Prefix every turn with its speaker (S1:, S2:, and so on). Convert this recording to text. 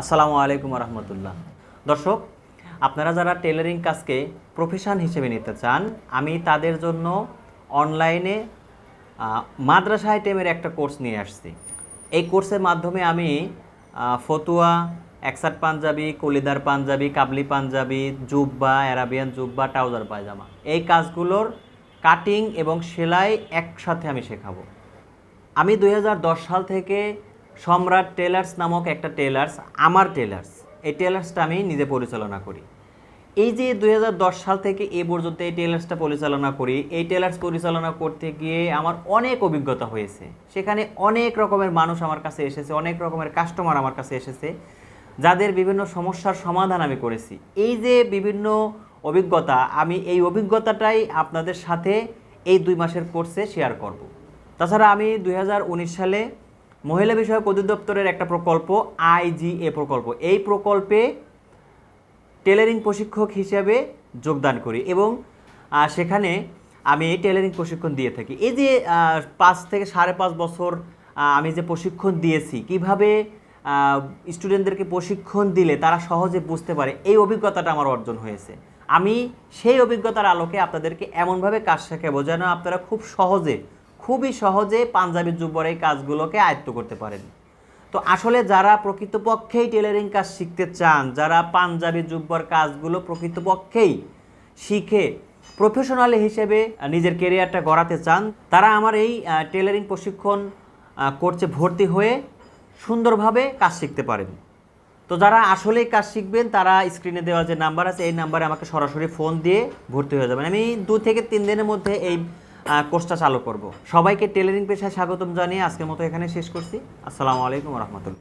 S1: আসসালামু আলাইকুম রহমতুল্লাহ। দর্শক, আপনারা যারা টেলারিং কাজকে প্রফেশন হিসেবে নিতে চান, আমি তাদের জন্য অনলাইনে মাদ্রাসা আইটেমের একটা কোর্স নিয়ে আসছি। এই কোর্সের মাধ্যমে আমি ফতুয়া, একসাট পাঞ্জাবি, কলিদার পাঞ্জাবি, কাবলি পাঞ্জাবি, জুব্বা, অ্যারাবিয়ান জুব্বা, ট্রাউজার পায়জামা, এই কাজগুলোর কাটিং এবং সেলাই একসাথে আমি শেখাবো। আমি 2010 সাল থেকে সম্রাট টেলার্স নামক একটা টেলার্স, আমার টেলার্স, এই টেলার্সটা আমি নিজে পরিচালনা করি। এই যে 2010 সাল থেকে এ পর্যন্ত এই টেলার্সটা পরিচালনা করি, এই টেলার্স পরিচালনা করতে গিয়ে আমার অনেক অভিজ্ঞতা হয়েছে। সেখানে অনেক রকমের মানুষ আমার কাছে এসেছে, অনেক রকমের কাস্টমার আমার কাছে এসেছে, যাদের বিভিন্ন সমস্যার সমাধান আমি করেছি। এই যে বিভিন্ন অভিজ্ঞতা, আমি এই অভিজ্ঞতাটাই আপনাদের সাথে এই 2 মাসের কোর্সে শেয়ার করব। তাছাড়া আমি 2019 সালে মহিলা বিষয়ক অধিদপ্তরের একটা প্রকল্প, IGA প্রকল্প, এই প্রকল্পে টেলারিং প্রশিক্ষক হিসেবে যোগদান করি এবং সেখানে আমি টেলারিং প্রশিক্ষণ দিয়ে থাকি। এই যে 5 থেকে 5.5 বছর আমি যে প্রশিক্ষণ দিয়েছি, কিভাবে স্টুডেন্টদেরকে প্রশিক্ষণ দিলে তারা সহজে বুঝতে পারে, এই অভিজ্ঞতাটা আমার অর্জন হয়েছে। আমি সেই অভিজ্ঞতার আলোকে আপনাদেরকে এমনভাবে কাজ শেখাবো যেন আপনারা খুবই সহজে পাঞ্জাবি জুব্বার এই কাজগুলোকে আয়ত্ত করতে পারেন। তো আসলে যারা প্রকৃতপক্ষেই টেলারিং কাজ শিখতে চান, যারা পাঞ্জাবি জুব্বার কাজগুলো প্রকৃতপক্ষেই শিখে প্রফেশনাল হিসেবে নিজের ক্যারিয়ারটা গড়াতে চান, তারা আমার এই টেলারিং প্রশিক্ষণ কোর্সে ভর্তি হয়ে সুন্দরভাবে কাজ শিখতে পারেন। তো যারা আসলেই কাজ শিখবেন, তারা স্ক্রিনে দেওয়া যে নাম্বার আছে, এই নাম্বারে আমাকে সরাসরি ফোন দিয়ে ভর্তি হয়ে যাবেন। আমি 2 থেকে 3 দিনের মধ্যে এই কোর্সটা চালু করব। সবাইকে টেলারিং পেশায় স্বাগতম জানিয়ে আজকের মতো এখানে শেষ করছি। আসসালামু আলাইকুম রহমতুল্লাহ।